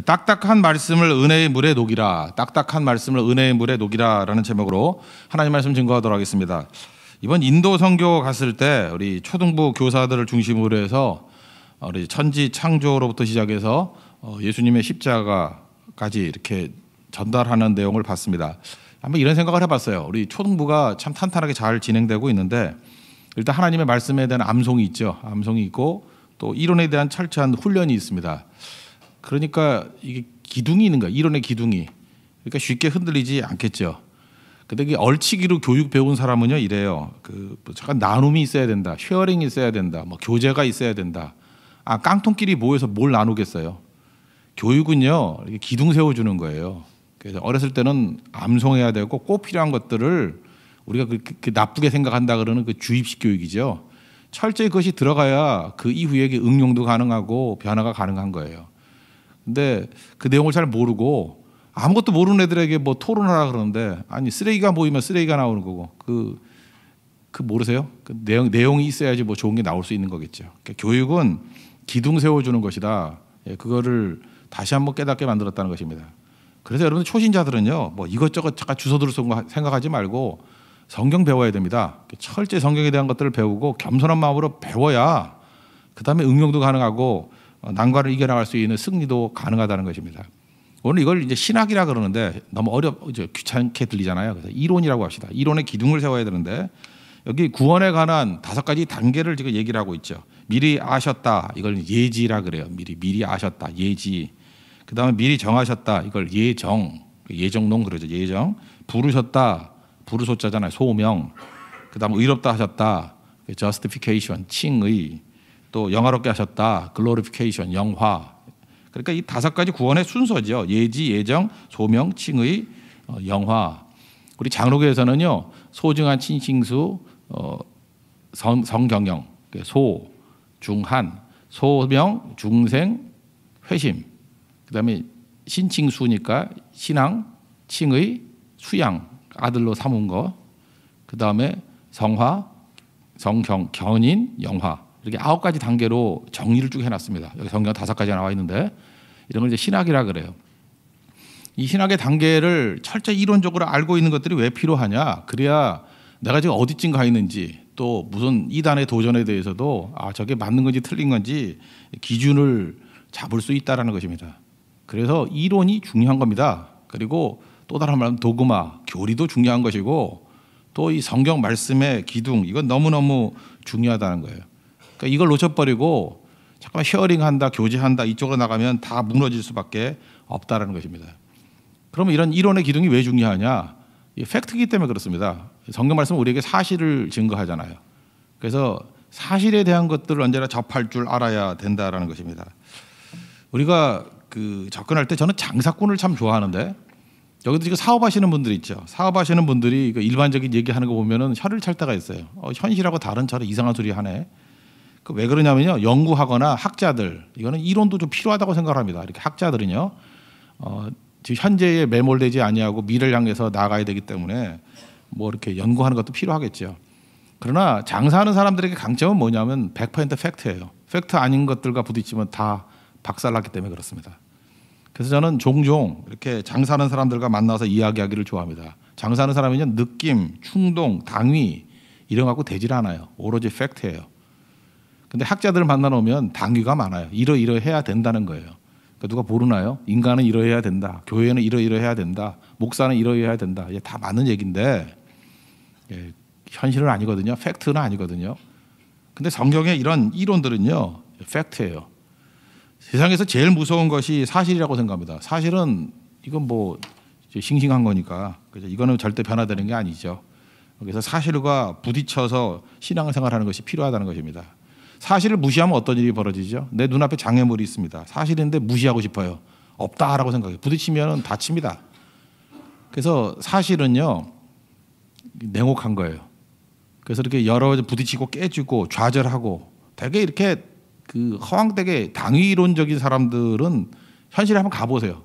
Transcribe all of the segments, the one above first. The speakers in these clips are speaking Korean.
딱딱한 말씀을 은혜의 물에 녹이라. 딱딱한 말씀을 은혜의 물에 녹이라라는 제목으로 하나님 말씀 증거하도록 하겠습니다. 이번 인도 선교 갔을 때 우리 초등부 교사들을 중심으로 해서 우리 천지 창조로부터 시작해서 예수님의 십자가까지 이렇게 전달하는 내용을 봤습니다. 한번 이런 생각을 해봤어요. 우리 초등부가 참 탄탄하게 잘 진행되고 있는데 일단 하나님의 말씀에 대한 암송이 있죠. 암송이 있고 또 이론에 대한 철저한 훈련이 있습니다. 그러니까 이게 기둥이 있는 거야. 이론의 기둥이. 그러니까 쉽게 흔들리지 않겠죠. 근데 이게 얼치기로 교육 배운 사람은요 이래요. 잠깐 나눔이 있어야 된다. 쉐어링이 있어야 된다. 뭐 교제가 있어야 된다. 깡통끼리 모여서 뭘 나누겠어요. 교육은요 이렇게 기둥 세워주는 거예요. 그래서 어렸을 때는 암송해야 되고 꼭 필요한 것들을 우리가 그 나쁘게 생각한다 그러는 그 주입식 교육이죠. 철저히 그것이 들어가야 그 이후에 응용도 가능하고 변화가 가능한 거예요. 근데 그 내용을 잘 모르고 아무것도 모르는 애들에게 뭐 토론하라 그러는데 아니 쓰레기가 모이면 쓰레기가 나오는 거고 그 모르세요? 그 내용이 있어야지 뭐 좋은 게 나올 수 있는 거겠죠. 그러니까 교육은 기둥 세워주는 것이다. 그거를 다시 한번 깨닫게 만들었다는 것입니다. 그래서 여러분 초신자들은요 뭐 이것저것 잠깐 주워 들을 생각하지 말고 성경 배워야 됩니다. 철저히 성경에 대한 것들을 배우고 겸손한 마음으로 배워야 그 다음에 응용도 가능하고 난관을 이겨나갈 수 있는 승리도 가능하다는 것입니다. 오늘 이걸 이제 신학이라 그러는데 너무 귀찮게 들리잖아요. 그래서 이론이라고 합시다. 이론의 기둥을 세워야 되는데 여기 구원에 관한 5가지 단계를 지금 얘기를 하고 있죠. 미리 아셨다. 이걸 예지라 그래요. 미리 아셨다. 예지. 그 다음에 미리 정하셨다. 이걸 예정론 그러죠. 예정. 부르셨다. 부르소자잖아요. 소명. 그 다음에 의롭다 하셨다. justification. 칭의. 또 영화롭게 하셨다. glorification. 영화. 그러니까 이 5가지 구원의 순서죠. 예지, 예정, 소명, 칭의, 영화. 우리 장로교에서는요. 소중한 친칭수, 성경영, 소, 중한, 소명, 중생, 회심. 그다음에 신칭수니까 신앙, 칭의, 수양, 아들로 삼은 거. 그다음에 성화, 성경, 견인, 영화. 이렇게 9가지 단계로 정리를 쭉 해놨습니다. 여기 성경 5가지가 나와 있는데 이런 걸 이제 신학이라 그래요. 이 신학의 단계를 철저히 이론적으로 알고 있는 것들이 왜 필요하냐? 그래야 내가 지금 어디쯤 가 있는지 또 무슨 이단의 도전에 대해서도 저게 맞는 건지 틀린 건지 기준을 잡을 수 있다라는 것입니다. 그래서 이론이 중요한 겁니다. 그리고 또 다른 말은 도그마, 교리도 중요한 것이고 또 이 성경 말씀의 기둥 이건 너무너무 중요하다는 거예요. 그러니까 이걸 놓쳐버리고 잠깐만 쉐어링한다, 교제한다 이쪽으로 나가면 다 무너질 수밖에 없다라는 것입니다. 그러면 이런 이론의 기둥이 왜 중요하냐? 이 팩트이기 때문에 그렇습니다. 성경 말씀은 우리에게 사실을 증거하잖아요. 그래서 사실에 대한 것들을 언제나 접할 줄 알아야 된다라는 것입니다. 우리가 접근할 때 저는 장사꾼을 참 좋아하는데 여기도 지금 사업하시는 분들이 있죠. 사업하시는 분들이 일반적인 얘기하는 거 보면은 혀를 찰 때가 있어요. 현실하고 다른 저런 이상한 소리 하네. 왜 그러냐면요. 연구하거나 학자들 이거는 이론도 좀 필요하다고 생각합니다. 이렇게 학자들은요. 지금 현재에 매몰되지 아니하고 미래를 향해서 나아가야 되기 때문에 뭐 이렇게 연구하는 것도 필요하겠죠. 그러나 장사하는 사람들에게 강점은 뭐냐면 100% 팩트예요. 팩트 아닌 것들과 부딪히면 다 박살났기 때문에 그렇습니다. 그래서 저는 종종 이렇게 장사하는 사람들과 만나서 이야기하기를 좋아합니다. 장사하는 사람은요 느낌, 충동, 당위 이런 거 갖고 되질 않아요. 오로지 팩트예요. 근데 학자들을 만나놓으면 당위가 많아요. 이러해야 된다는 거예요. 그러니까 누가 모르나요? 인간은 이러해야 된다. 교회는 이러해야 된다. 목사는 이러해야 된다. 이게 다 맞는 얘기인데 현실은 아니거든요. 팩트는 아니거든요. 근데 성경의 이런 이론들은요. 팩트예요. 세상에서 제일 무서운 것이 사실이라고 생각합니다. 사실은 이건 뭐 싱싱한 거니까 이거는 절대 변화되는 게 아니죠. 그래서 사실과 부딪혀서 신앙생활하는 것이 필요하다는 것입니다. 사실을 무시하면 어떤 일이 벌어지죠? 내 눈앞에 장애물이 있습니다. 사실인데 무시하고 싶어요. 없다라고 생각해요. 부딪히면 다칩니다. 그래서 사실은요 냉혹한 거예요. 그래서 이렇게 여러 번 부딪히고 깨지고 좌절하고 되게 이렇게 허황되게 당위론적인 사람들은 현실에 한번 가보세요.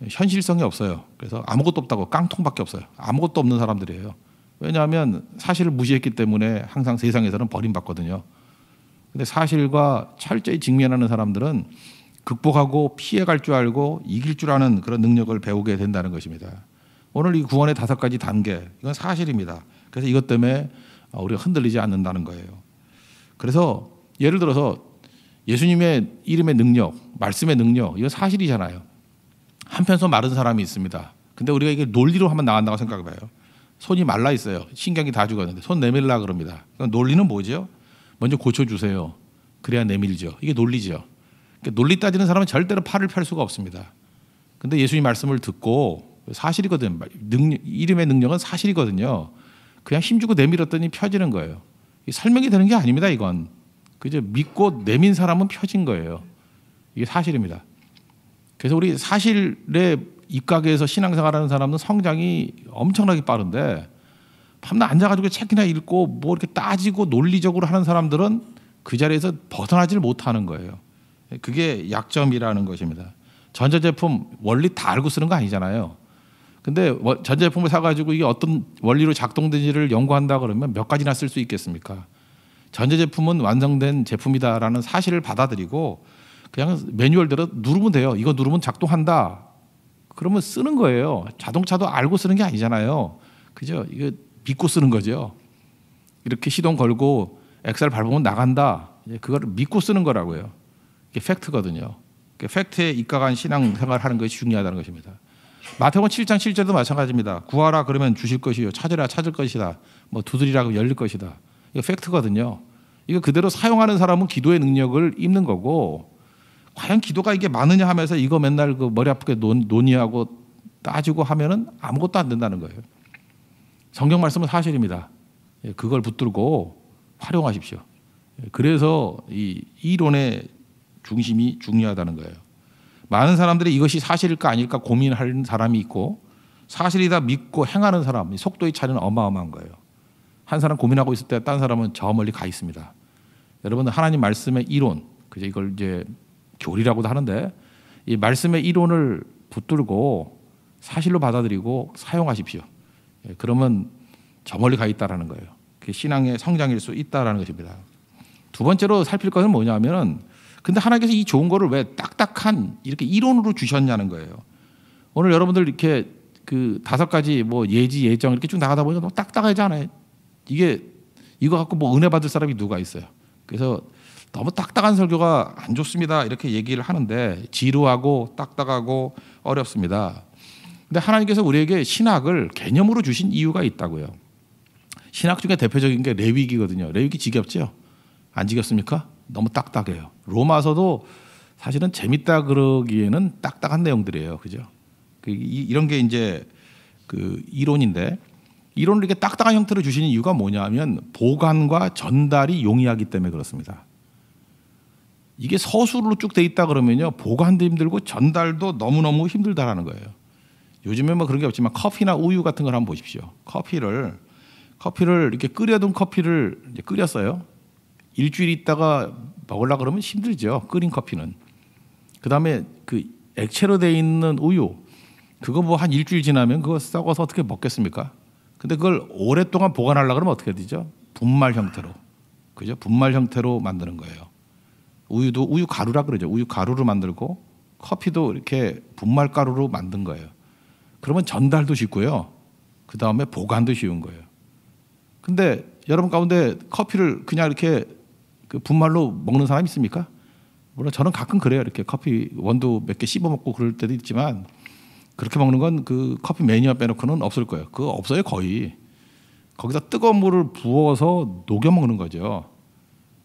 현실성이 없어요. 그래서 아무것도 없다고 깡통밖에 없어요. 아무것도 없는 사람들이에요. 왜냐하면 사실을 무시했기 때문에 항상 세상에서는 버림받거든요. 근데 사실과 철저히 직면하는 사람들은 극복하고 피해갈 줄 알고 이길 줄 아는 그런 능력을 배우게 된다는 것입니다. 오늘 이 구원의 5가지 단계, 이건 사실입니다. 그래서 이것 때문에 우리가 흔들리지 않는다는 거예요. 그래서 예를 들어서 예수님의 이름의 능력, 말씀의 능력, 이건 사실이잖아요. 한편손 마른 사람이 있습니다. 근데 우리가 이게 논리로 한번 나간다고 생각해봐요. 손이 말라 있어요. 신경이 다 죽었는데 손 내밀라 그럽니다. 그러니까 논리는 뭐죠? 먼저 고쳐주세요. 그래야 내밀죠. 이게 논리죠. 그러니까 논리 따지는 사람은 절대로 팔을 펼 수가 없습니다. 근데 예수님 말씀을 듣고 사실이거든요. 이름의 능력은 사실이거든요. 그냥 힘주고 내밀었더니 펴지는 거예요. 설명이 되는 게 아닙니다. 이건 그저 믿고 내민 사람은 펴진 거예요. 이게 사실입니다. 그래서 우리 사실에 입각해서 신앙생활하는 사람은 성장이 엄청나게 빠른데 밤낮 앉아가지고 책이나 읽고 뭐 이렇게 따지고 논리적으로 하는 사람들은 그 자리에서 벗어나질 못하는 거예요. 그게 약점이라는 것입니다. 전자제품 원리 다 알고 쓰는 거 아니잖아요. 근데 전자제품을 사가지고 이게 어떤 원리로 작동되는지를 연구한다 그러면 몇 가지나 쓸 수 있겠습니까? 전자제품은 완성된 제품이다라는 사실을 받아들이고 그냥 매뉴얼대로 누르면 돼요. 이거 누르면 작동한다. 그러면 쓰는 거예요. 자동차도 알고 쓰는 게 아니잖아요. 그죠? 이거 믿고 쓰는 거죠. 이렇게 시동 걸고 엑셀 밟으면 나간다. 그거를 믿고 쓰는 거라고요. 이게 팩트거든요. 팩트에 입각한 신앙생활을 하는 것이 중요하다는 것입니다. 마태복음 7장 7절도 마찬가지입니다. 구하라 그러면 주실 것이요, 찾으라 찾을 것이다, 뭐 두드리라 그러면 열릴 것이다. 이거 팩트거든요. 이거 그대로 사용하는 사람은 기도의 능력을 입는 거고, 과연 기도가 이게 많으냐 하면서 이거 맨날 그 머리 아프게 논의하고 따지고 하면은 아무것도 안 된다는 거예요. 성경 말씀은 사실입니다. 그걸 붙들고 활용하십시오. 그래서 이 이론의 중심이 중요하다는 거예요. 많은 사람들이 이것이 사실일까 아닐까 고민하는 사람이 있고, 사실이다 믿고 행하는 사람, 속도의 차이는 어마어마한 거예요. 한 사람 고민하고 있을 때 딴 사람은 저 멀리 가 있습니다. 여러분, 하나님 말씀의 이론, 그죠? 이걸 이제 교리라고도 하는데, 이 말씀의 이론을 붙들고 사실로 받아들이고 사용하십시오. 그러면 저 멀리 가 있다라는 거예요. 그게 신앙의 성장일 수 있다라는 것입니다. 두 번째로 살필 것은 뭐냐면은, 근데 하나님께서 이 좋은 거를 왜 딱딱한 이렇게 이론으로 주셨냐는 거예요. 오늘 여러분들 이렇게 그 5가지 뭐 예지 예정 이렇게 쭉 나가다 보니까 너무 딱딱하잖아요. 이게 이거 갖고 뭐 은혜 받을 사람이 누가 있어요. 그래서 너무 딱딱한 설교가 안 좋습니다. 이렇게 얘기를 하는데 지루하고 딱딱하고 어렵습니다. 근데 하나님께서 우리에게 신학을 개념으로 주신 이유가 있다고요. 신학 중에 대표적인 게 레위기거든요. 레위기 지겹죠? 안 지겹습니까? 너무 딱딱해요. 로마서도 사실은 재밌다 그러기에는 딱딱한 내용들이에요. 그죠? 이런 게 이제 그 이론인데, 이론을 이렇게 딱딱한 형태로 주시는 이유가 뭐냐면 보관과 전달이 용이하기 때문에 그렇습니다. 이게 서술로 쭉 돼 있다 그러면요, 보관도 힘들고 전달도 너무너무 힘들다라는 거예요. 요즘에 뭐 그런 게 없지만 커피나 우유 같은 걸 한번 보십시오. 커피를 이렇게 끓여둔 커피를 이제 끓였어요. 일주일 있다가 먹으려고 그러면 힘들죠. 끓인 커피는. 그다음에 그 액체로 돼 있는 우유, 그거 뭐 한 일주일 지나면 그거 썩어서 어떻게 먹겠습니까? 근데 그걸 오랫동안 보관하려고 그러면 어떻게 되죠? 분말 형태로. 그죠? 분말 형태로 만드는 거예요. 우유도 우유 가루라 그러죠. 우유 가루로 만들고 커피도 이렇게 분말 가루로 만든 거예요. 그러면 전달도 쉽고요. 그다음에 보관도 쉬운 거예요. 근데 여러분 가운데 커피를 그냥 이렇게 그 분말로 먹는 사람 있습니까? 물론 저는 가끔 그래요. 이렇게 커피 원두 몇 개 씹어 먹고 그럴 때도 있지만, 그렇게 먹는 건 그 커피 매니아 빼놓고는 없을 거예요. 그거 없어요, 거의. 거기다 뜨거운 물을 부어서 녹여 먹는 거죠.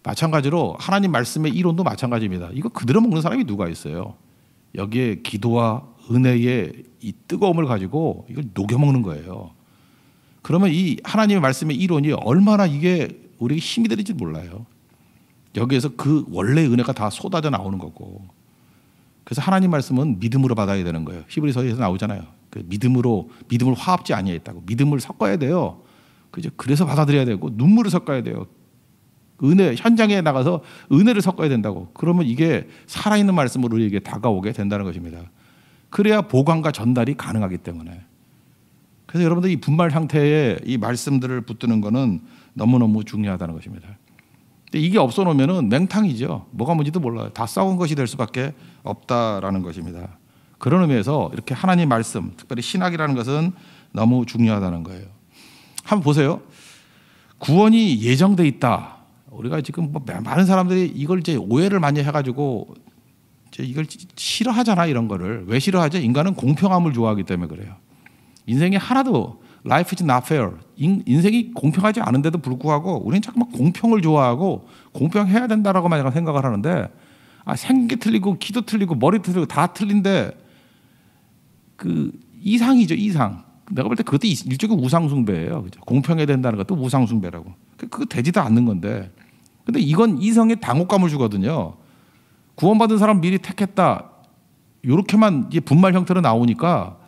마찬가지로 하나님 말씀의 이론도 마찬가지입니다. 이거 그대로 먹는 사람이 누가 있어요? 여기에 기도와 은혜의 이 뜨거움을 가지고 이걸 녹여 먹는 거예요. 그러면 이 하나님의 말씀의 이론이 얼마나 이게 우리에게 힘이 되는지 몰라요. 여기에서 그 원래의 은혜가 다 쏟아져 나오는 거고. 그래서 하나님 말씀은 믿음으로 받아야 되는 거예요. 히브리서에서 나오잖아요. 그 믿음을 화합지 아니했다고. 믿음을 섞어야 돼요. 그래서 받아들여야 되고 눈물을 섞어야 돼요. 은혜 현장에 나가서 은혜를 섞어야 된다고. 그러면 이게 살아있는 말씀으로 우리에게 다가오게 된다는 것입니다. 그래야 보관과 전달이 가능하기 때문에. 그래서 여러분들 이 분말 형태의 이 말씀들을 붙드는 것은 너무너무 중요하다는 것입니다. 근데 이게 없어 놓으면은 맹탕이죠. 뭐가 뭔지도 몰라요. 다 썩은 것이 될 수밖에 없다라는 것입니다. 그런 의미에서 이렇게 하나님 말씀, 특별히 신학이라는 것은 너무 중요하다는 거예요. 한번 보세요. 구원이 예정돼 있다. 우리가 지금 뭐 많은 사람들이 이걸 이제 오해를 많이 해가지고 이걸 싫어하잖아. 이런 거를 왜 싫어하죠? 인간은 공평함을 좋아하기 때문에 그래요. 인생이 하나도 life is not fair. 인생이 공평하지 않은데도 불구하고 우리는 자꾸 막 공평을 좋아하고 공평해야 된다라고만 생각을 하는데 생긴 게 틀리고 키도 틀리고 머리 틀리고 다 틀린데 그 이상이죠. 이상. 내가 볼 때 그것도 일종의 우상숭배예요. 그죠? 공평해야 된다는 것도 우상숭배라고. 그거 되지도 않는 건데. 근데 이건 이성에 당혹감을 주거든요. 구원받은 사람 미리 택했다. 이렇게만 이제 분말 형태로 나오니까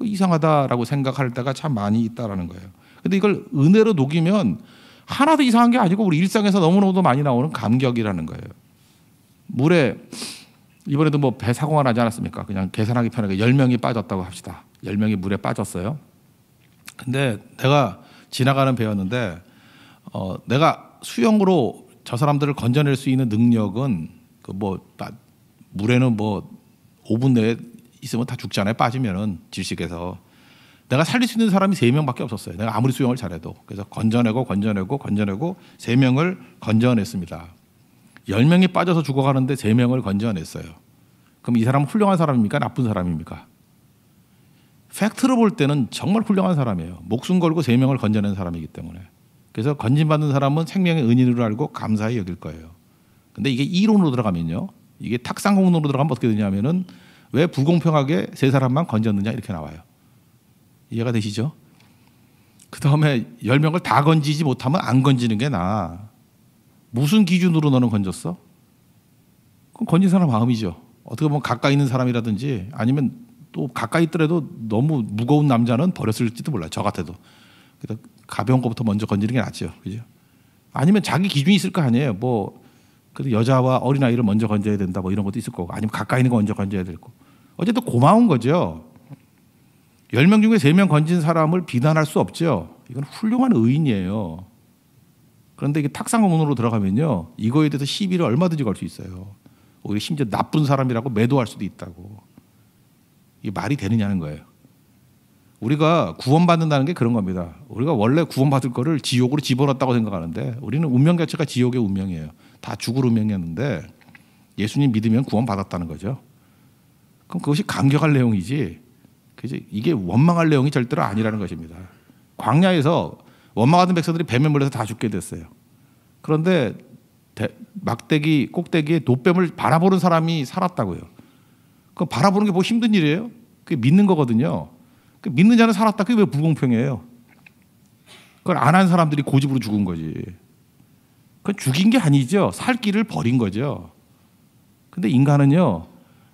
이상하다라고 생각할 때가 참 많이 있다라는 거예요. 근데 이걸 은혜로 녹이면 하나도 이상한 게 아니고 우리 일상에서 너무너무 많이 나오는 감격이라는 거예요. 물에 이번에도 뭐 배 사고가 나지 않았습니까? 그냥 계산하기 편하게 10명이 빠졌다고 합시다. 10명이 물에 빠졌어요. 근데 내가 지나가는 배였는데 내가 수영으로 저 사람들을 건져낼 수 있는 능력은 그 뭐 물에는 뭐 5분 내에 있으면 다 죽잖아요. 빠지면은 질식해서. 내가 살릴 수 있는 사람이 3명밖에 없었어요. 내가 아무리 수영을 잘해도. 그래서 건져내고 3명을 건져냈습니다. 10명이 빠져서 죽어가는데 3명을 건져냈어요. 그럼 이 사람은 훌륭한 사람입니까? 나쁜 사람입니까? 팩트로 볼 때는 정말 훌륭한 사람이에요. 목숨 걸고 3명을 건져낸 사람이기 때문에. 그래서 건진받은 사람은 생명의 은인으로 알고 감사히 여길 거예요. 근데 이게 이론으로 들어가면요. 이게 탁상공론으로 들어가면 어떻게 되냐면은 왜 불공평하게 3사람만 건졌느냐 이렇게 나와요. 이해가 되시죠? 그 다음에 10명을 다 건지지 못하면 안 건지는 게 나아. 무슨 기준으로 너는 건졌어? 그럼 건진 사람 마음이죠. 어떻게 보면 가까이 있는 사람이라든지 아니면 또 가까이 있더라도 너무 무거운 남자는 버렸을지도 몰라요. 저 같아도. 그래서 가벼운 것부터 먼저 건지는 게 낫죠. 그죠? 아니면 자기 기준이 있을 거 아니에요. 뭐 그래도 여자와 어린아이를 먼저 건져야 된다 뭐 이런 것도 있을 거고 아니면 가까이 있는 거 먼저 건져야 될 거고. 어쨌든 고마운 거죠. 10명 중에 3명 건진 사람을 비난할 수 없죠. 이건 훌륭한 의인이에요. 그런데 이게 탁상공론으로 들어가면요. 이거에 대해서 시비를 얼마든지 걸 수 있어요. 오히려 심지어 나쁜 사람이라고 매도할 수도 있다고. 이게 말이 되느냐는 거예요. 우리가 구원받는다는 게 그런 겁니다. 우리가 원래 구원받을 거를 지옥으로 집어넣었다고 생각하는데 우리는 운명 자체가 지옥의 운명이에요. 다 죽을 운명이었는데 예수님 믿으면 구원받았다는 거죠. 그럼 그것이 감격할 내용이지 이게 원망할 내용이 절대로 아니라는 것입니다. 광야에서 원망하던 백성들이 뱀에 물려서 다 죽게 됐어요. 그런데 막대기 꼭대기에 돛뱀을 바라보는 사람이 살았다고요. 그 바라보는 게 뭐 힘든 일이에요? 그게 믿는 거거든요. 그 믿는 자는 살았다. 그게 왜 불공평해요? 그걸 안 한 사람들이 고집으로 죽은 거지. 그건 죽인 게 아니죠. 살 길을 버린 거죠. 근데 인간은요,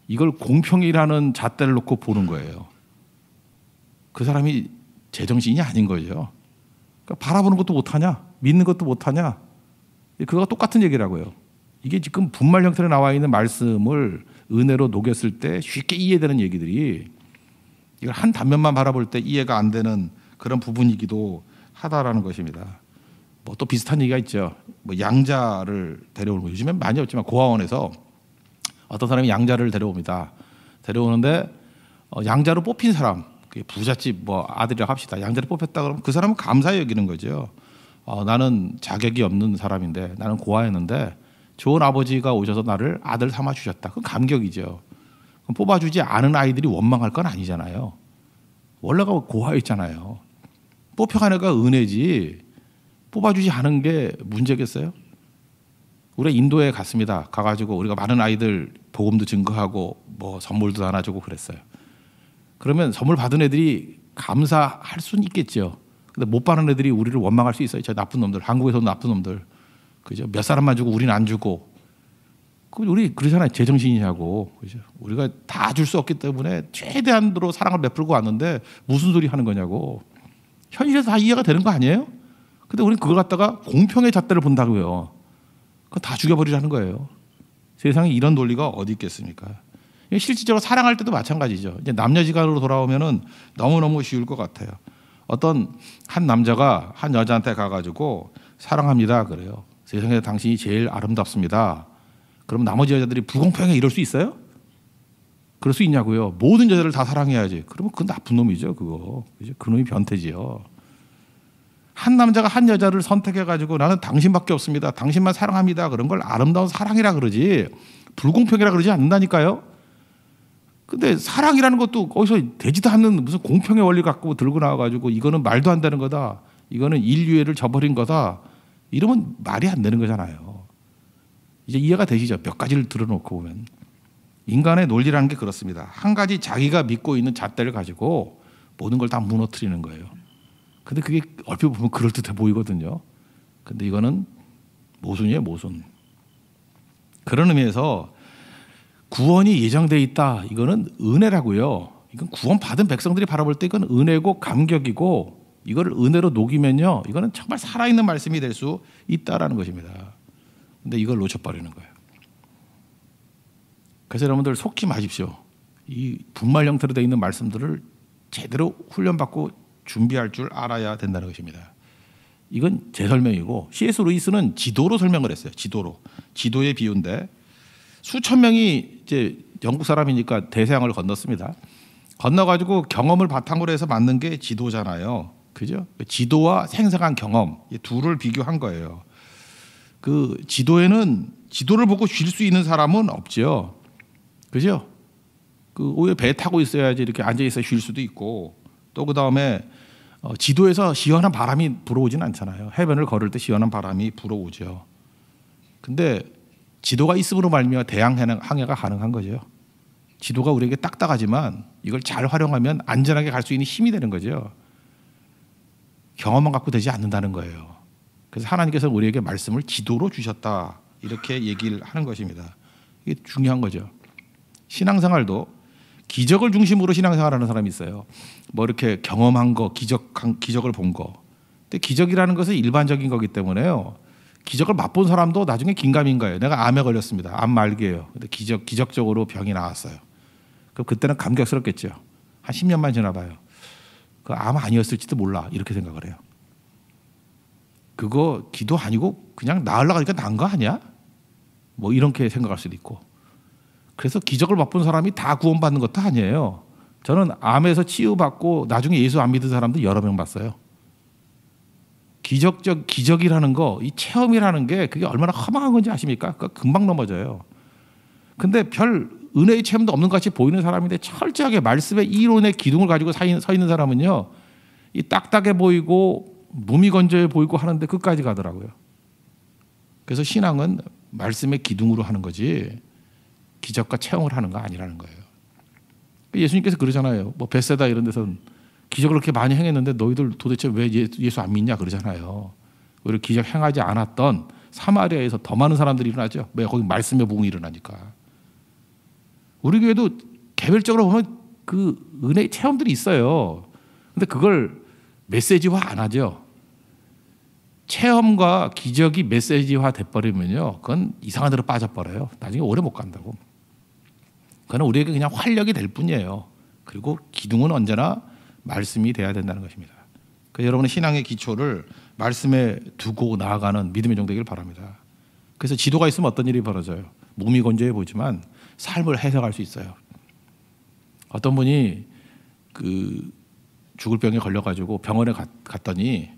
이걸 공평이라는 잣대를 놓고 보는 거예요. 그 사람이 제정신이 아닌 거죠. 그러니까 바라보는 것도 못하냐? 믿는 것도 못하냐? 그거가 똑같은 얘기라고요. 이게 지금 분말 형태로 나와 있는 말씀을 은혜로 녹였을 때 쉽게 이해되는 얘기들이 이걸 한 단면만 바라볼 때 이해가 안 되는 그런 부분이기도 하다라는 것입니다. 뭐 또 비슷한 얘기가 있죠. 뭐 양자를 데려오는 거 요즘엔 많이 없지만 고아원에서 어떤 사람이 양자를 데려옵니다. 데려오는데 양자로 뽑힌 사람, 부잣집 뭐 아들이라고 합시다. 양자를 뽑혔다 그러면 그 사람은 감사히 여기는 거죠. 나는 자격이 없는 사람인데 나는 고아였는데 좋은 아버지가 오셔서 나를 아들 삼아 주셨다. 그건 감격이죠. 그럼 뽑아주지 않은 아이들이 원망할 건 아니잖아요. 원래가 고아였잖아요. 뽑혀간 애가 은혜지 뽑아주지 않은 게 문제겠어요? 우리가 인도에 갔습니다. 가가지고 우리가 많은 아이들 복음도 증거하고 뭐 선물도 나눠주고 그랬어요. 그러면 선물 받은 애들이 감사할 수는 있겠죠. 근데 못 받은 애들이 우리를 원망할 수 있어요. 저 나쁜 놈들, 한국에서 나쁜 놈들, 그죠? 몇 사람만 주고 우리는 안 주고. 우리 그러잖아요. 제정신이냐고. 그죠? 우리가 다 줄 수 없기 때문에 최대한으로 사랑을 베풀고 왔는데 무슨 소리 하는 거냐고. 현실에서 다 이해가 되는 거 아니에요? 근데 우리는 그걸 갖다가 공평의 잣대를 본다고요. 그거 다 죽여버리라는 거예요. 세상에 이런 논리가 어디 있겠습니까? 실질적으로 사랑할 때도 마찬가지죠. 이제 남녀지간으로 돌아오면은 너무너무 쉬울 것 같아요. 어떤 한 남자가 한 여자한테 가가지고 사랑합니다 그래요. 세상에서 당신이 제일 아름답습니다. 그럼 나머지 여자들이 불공평하게 이럴 수 있어요? 그럴 수 있냐고요? 모든 여자를 다 사랑해야지. 그러면 그건 나쁜 놈이죠, 그거. 그죠? 그놈이 변태지요. 한 남자가 한 여자를 선택해가지고 나는 당신밖에 없습니다. 당신만 사랑합니다. 그런 걸 아름다운 사랑이라 그러지 불공평이라 그러지 않는다니까요. 근데 사랑이라는 것도 어디서 되지도 않는 무슨 공평의 원리 갖고 들고 나와가지고 이거는 말도 안 되는 거다. 이거는 인류애를 저버린 거다. 이러면 말이 안 되는 거잖아요. 이제 이해가 되시죠? 몇 가지를 들어놓고 보면. 인간의 논리라는 게 그렇습니다. 한 가지 자기가 믿고 있는 잣대를 가지고 모든 걸 다 무너뜨리는 거예요. 근데 그게 얼핏 보면 그럴듯해 보이거든요. 근데 이거는 모순이에요, 모순. 그런 의미에서 구원이 예정돼 있다. 이거는 은혜라고요. 이건 구원 받은 백성들이 바라볼 때 이건 은혜고 감격이고 이거를 은혜로 녹이면요. 이거는 정말 살아있는 말씀이 될 수 있다라는 것입니다. 근데 이걸 놓쳐버리는 거예요. 그래서 여러분들 속지 마십시오. 이 분말 형태로 되어 있는 말씀들을 제대로 훈련받고 준비할 줄 알아야 된다는 것입니다. 이건 제 설명이고 C.S. 루이스는 지도로 설명을 했어요. 지도로. 지도의 비유인데 수천 명이 이제 영국 사람이니까 대서양을 건넜습니다. 건너가지고 경험을 바탕으로 해서 만든 게 지도잖아요. 그죠? 지도와 생생한 경험 이 둘을 비교한 거예요. 그 지도에는 지도를 보고 쉴 수 있는 사람은 없죠. 그죠? 그 오히려 배 타고 있어야지 이렇게 앉아 있어 쉴 수도 있고 또 그 다음에 지도에서 시원한 바람이 불어오진 않잖아요. 해변을 걸을 때 시원한 바람이 불어오죠. 근데 지도가 있음으로 말미암아 대양 항해가 가능한 거죠. 지도가 우리에게 딱딱하지만 이걸 잘 활용하면 안전하게 갈 수 있는 힘이 되는 거죠. 경험만 갖고 되지 않는다는 거예요. 그래서 하나님께서 우리에게 말씀을 지도로 주셨다. 이렇게 얘기를 하는 것입니다. 이게 중요한 거죠. 신앙생활도 기적을 중심으로 신앙생활하는 사람이 있어요. 뭐 이렇게 경험한 거, 기적을 본 거. 근데 기적이라는 것은 일반적인 거기 때문에요. 기적을 맛본 사람도 나중에 긴가민 거예요. 내가 암에 걸렸습니다. 암 말기예요. 근데 기적적으로 병이 나왔어요. 그럼 그때는 감격스럽겠죠. 한 10년만 지나봐요. 그 암 아니었을지도 몰라. 이렇게 생각을 해요. 그거 기도 아니고 그냥 나으려고 하니까 난 거 아니야? 뭐 이렇게 생각할 수도 있고. 그래서 기적을 맛본 사람이 다 구원받는 것도 아니에요. 저는 암에서 치유받고 나중에 예수 안 믿은 사람도 여러 명 봤어요. 기적이라는 거, 이 체험이라는 게 그게 얼마나 허망한 건지 아십니까? 그거 금방 넘어져요. 근데 별 은혜의 체험도 없는 것 같이 보이는 사람인데 철저하게 말씀의 이론의 기둥을 가지고 서 있는 사람은요, 이 딱딱해 보이고 무미건조해 보이고 하는데 끝까지 가더라고요. 그래서 신앙은 말씀의 기둥으로 하는 거지 기적과 체험을 하는 거 아니라는 거예요. 예수님께서 그러잖아요. 뭐 베세다 이런 데서는 기적을 그렇게 많이 행했는데 너희들 도대체 왜 예수 안 믿냐 그러잖아요. 오히려 기적 행하지 않았던 사마리아에서 더 많은 사람들이 일어나죠. 왜? 거기 말씀의 부흥이 일어나니까. 우리 교회도 개별적으로 보면 그 은혜의 체험들이 있어요. 근데 그걸 메시지화 안 하죠. 체험과 기적이 메시지화 돼버리면요, 그건 이상한 데로 빠져버려요. 나중에 오래 못 간다고. 그건 우리에게 그냥 활력이 될 뿐이에요. 그리고 기둥은 언제나 말씀이 돼야 된다는 것입니다. 그래서 여러분의 신앙의 기초를 말씀에 두고 나아가는 믿음의 종 되길 바랍니다. 그래서 지도가 있으면 어떤 일이 벌어져요? 몸이 건조해 보이지만 삶을 해석할 수 있어요. 어떤 분이 그 죽을 병에 걸려가지고 병원에 갔더니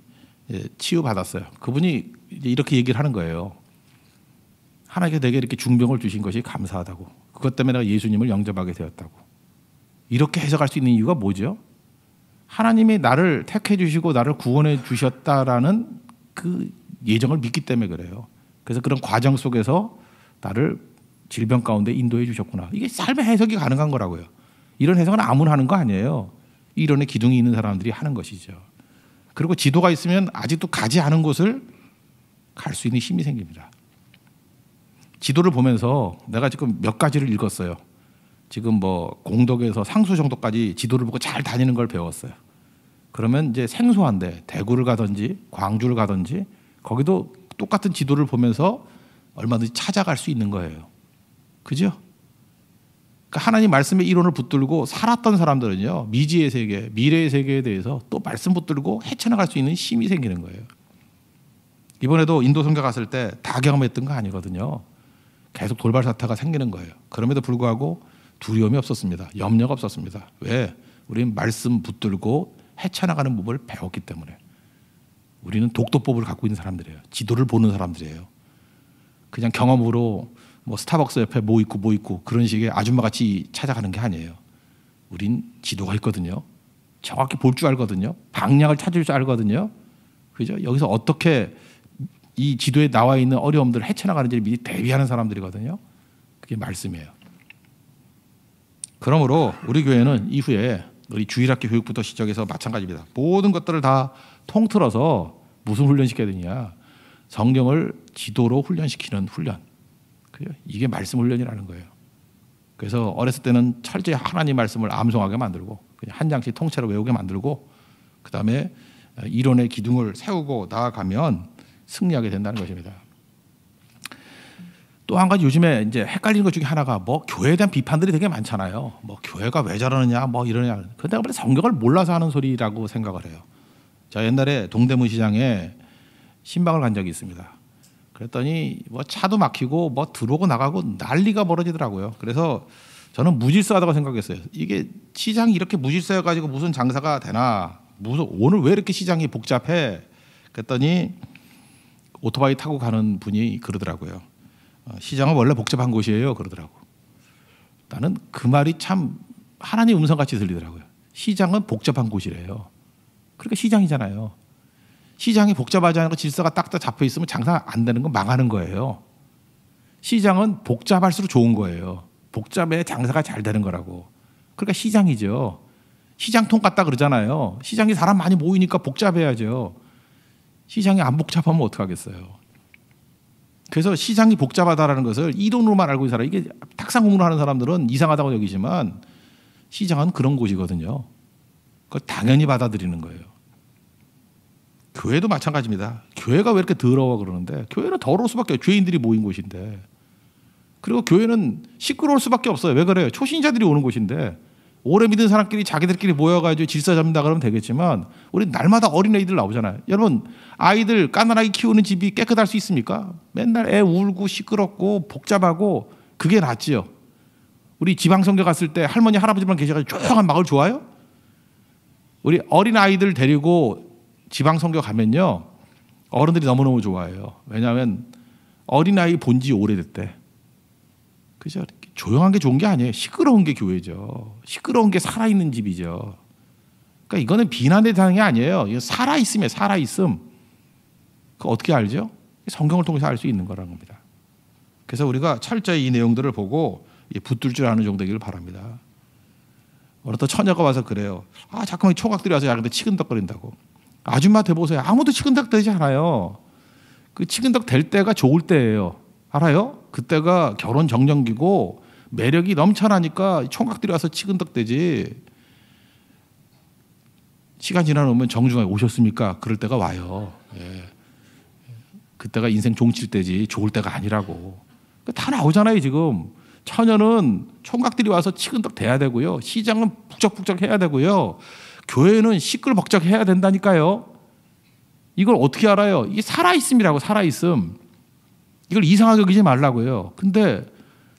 치유받았어요. 그분이 이렇게 얘기를 하는 거예요. 하나님께서 내게 이렇게 중병을 주신 것이 감사하다고. 그것 때문에 내가 예수님을 영접하게 되었다고. 이렇게 해석할 수 있는 이유가 뭐죠? 하나님이 나를 택해 주시고 나를 구원해 주셨다라는 그 예정을 믿기 때문에 그래요. 그래서 그런 과정 속에서 나를 질병 가운데 인도해 주셨구나. 이게 삶의 해석이 가능한 거라고요. 이런 해석은 아무나 하는 거 아니에요. 이론의 기둥이 있는 사람들이 하는 것이죠. 그리고 지도가 있으면 아직도 가지 않은 곳을 갈 수 있는 힘이 생깁니다. 지도를 보면서 내가 지금 몇 가지를 읽었어요. 지금 뭐 공덕에서 상수 정도까지 지도를 보고 잘 다니는 걸 배웠어요. 그러면 이제 생소한데 대구를 가든지 광주를 가든지 거기도 똑같은 지도를 보면서 얼마든지 찾아갈 수 있는 거예요. 그죠? 그러니까 하나님 말씀의 이론을 붙들고 살았던 사람들은요, 미지의 세계, 미래의 세계에 대해서 또 말씀 붙들고 헤쳐나갈 수 있는 힘이 생기는 거예요. 이번에도 인도 선교 갔을 때 다 경험했던 거 아니거든요. 계속 돌발 사태가 생기는 거예요. 그럼에도 불구하고 두려움이 없었습니다. 염려가 없었습니다. 왜? 우리는 말씀 붙들고 헤쳐나가는 법을 배웠기 때문에. 우리는 독도법을 갖고 있는 사람들이에요. 지도를 보는 사람들이에요. 그냥 경험으로 뭐 스타벅스 옆에 뭐 있고 그런 식의 아줌마같이 찾아가는 게 아니에요. 우린 지도가 있거든요. 정확히 볼 줄 알거든요. 방향을 찾을 줄 알거든요. 그죠? 여기서 어떻게 이 지도에 나와 있는 어려움들을 헤쳐나가는지를 미리 대비하는 사람들이거든요. 그게 말씀이에요. 그러므로 우리 교회는 이후에 우리 주일학교 교육부터 시작해서 마찬가지입니다. 모든 것들을 다 통틀어서 무슨 훈련시켜야 되냐. 성경을 지도로 훈련시키는 훈련. 이게 말씀 훈련이라는 거예요. 그래서 어렸을 때는 철저히 하나님 말씀을 암송하게 만들고 그냥 한 장씩 통째로 외우게 만들고 그다음에 이론의 기둥을 세우고 나아가면 승리하게 된다는 것입니다. 또 한 가지 요즘에 이제 헷갈리는 것 중에 하나가 뭐 교회에 대한 비판들이 되게 많잖아요. 뭐 교회가 왜 저러느냐 뭐 이러냐. 근데 내가 성경을 몰라서 하는 소리라고 생각을 해요. 자, 옛날에 동대문 시장에 신방을 간 적이 있습니다. 그랬더니 뭐 차도 막히고 뭐 들어오고 나가고 난리가 벌어지더라고요. 그래서 저는 무질서하다고 생각했어요. 이게 시장이 이렇게 무질서해가지고 무슨 장사가 되나? 오늘 왜 이렇게 시장이 복잡해? 그랬더니 오토바이 타고 가는 분이 그러더라고요. 시장은 원래 복잡한 곳이에요. 그러더라고. 나는 그 말이 참 하나님 음성같이 들리더라고요. 시장은 복잡한 곳이래요. 그러니까 시장이잖아요. 시장이 복잡하지 않고 질서가 딱딱 잡혀 있으면 장사 안 되는 건 망하는 거예요. 시장은 복잡할수록 좋은 거예요. 복잡해 장사가 잘 되는 거라고. 그러니까 시장이죠. 시장통 같다 그러잖아요. 시장에 사람 많이 모이니까 복잡해야죠. 시장이 안 복잡하면 어떡하겠어요. 그래서 시장이 복잡하다는 것을 이론으로만 알고 있는 사람, 이게 탁상 공부를 하는 사람들은 이상하다고 여기지만 시장은 그런 곳이거든요. 그걸 당연히 받아들이는 거예요. 교회도 마찬가지입니다. 교회가 왜 이렇게 더러워 그러는데 교회는 더러울 수밖에 없어요. 죄인들이 모인 곳인데. 그리고 교회는 시끄러울 수밖에 없어요. 왜 그래요? 초신자들이 오는 곳인데 오래 믿은 사람끼리 자기들끼리 모여가지고 질서 잡는다 그러면 되겠지만 우리 날마다 어린애들 나오잖아요. 여러분 아이들 까나라하게 키우는 집이 깨끗할 수 있습니까? 맨날 애 울고 시끄럽고 복잡하고 그게 낫지요. 우리 지방선교 갔을 때 할머니 할아버지만 계셔가지고 조용한 마을 좋아요? 우리 어린아이들 데리고 지방선교 가면요 어른들이 너무너무 좋아해요. 왜냐하면 어린아이 본 지 오래됐대. 그죠? 조용한 게 좋은 게 아니에요. 시끄러운 게 교회죠. 시끄러운 게 살아있는 집이죠. 그러니까 이거는 비난의 대상이 아니에요. 이거 살아있음이에요. 살아있음. 그거 어떻게 알죠? 성경을 통해서 알 수 있는 거라는 겁니다. 그래서 우리가 철저히 이 내용들을 보고 붙들 줄 아는 정도 되기를 바랍니다. 어느 또 처녀가 와서 그래요. 아, 자꾸만 총각들이 와서 야근데 치근덕거린다고. 아줌마 돼보세요. 아무도 치근덕 되지 않아요. 그 치근덕 될 때가 좋을 때예요. 알아요? 그때가 결혼 정년기고 매력이 넘쳐나니까 총각들이 와서 치근덕대지. 시간 지나면 정중하게 오셨습니까? 그럴 때가 와요. 예. 그때가 인생 종칠 때지 좋을 때가 아니라고. 다 나오잖아요 지금. 처녀는 총각들이 와서 치근덕 대야 되고요. 시장은 북적북적 해야 되고요. 교회는 시끌벅적 해야 된다니까요. 이걸 어떻게 알아요? 이게 살아있음이라고. 살아있음. 이걸 이상하게 여기지 말라고요. 근데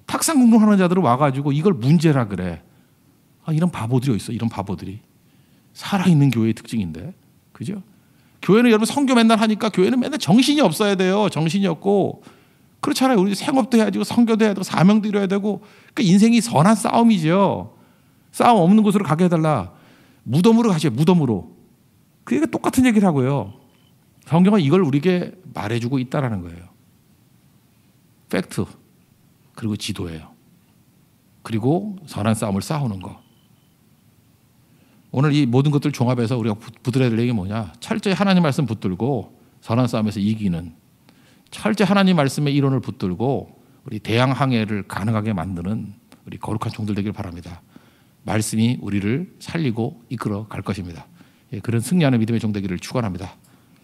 탁상 공부하는 자들은 와가지고 이걸 문제라 그래. 아, 이런 바보들이 있어. 이런 바보들이. 살아있는 교회의 특징인데. 그죠? 교회는 여러분 선교 맨날 하니까 교회는 맨날 정신이 없어야 돼요. 정신이 없고. 그렇잖아요. 우리 생업도 해야 되고 선교도 해야 되고 사명도 이뤄야 되고. 그러니까 인생이 선한 싸움이죠. 싸움 없는 곳으로 가게 해달라. 무덤으로 가세요. 무덤으로. 그게 똑같은 얘기를 하고요. 성경은 이걸 우리에게 말해주고 있다는 거예요. 팩트 그리고 지도예요. 그리고 선한 싸움을 싸우는 거. 오늘 이 모든 것들 종합해서 우리가 붙들어야 될 얘기 뭐냐. 철저히 하나님 말씀 붙들고 선한 싸움에서 이기는, 철저히 하나님 말씀의 이론을 붙들고 우리 대항항해를 가능하게 만드는 우리 거룩한 종들 되길 바랍니다. 말씀이 우리를 살리고 이끌어 갈 것입니다. 예, 그런 승리하는 믿음의 종 되기를 축원합니다.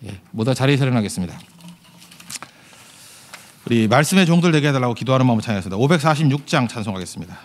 예, 모두 자리에서 일어나겠습니다. 우리 말씀의 종들 되게 해달라고 기도하는 마음을 찬양했습니다. 546장 찬송하겠습니다.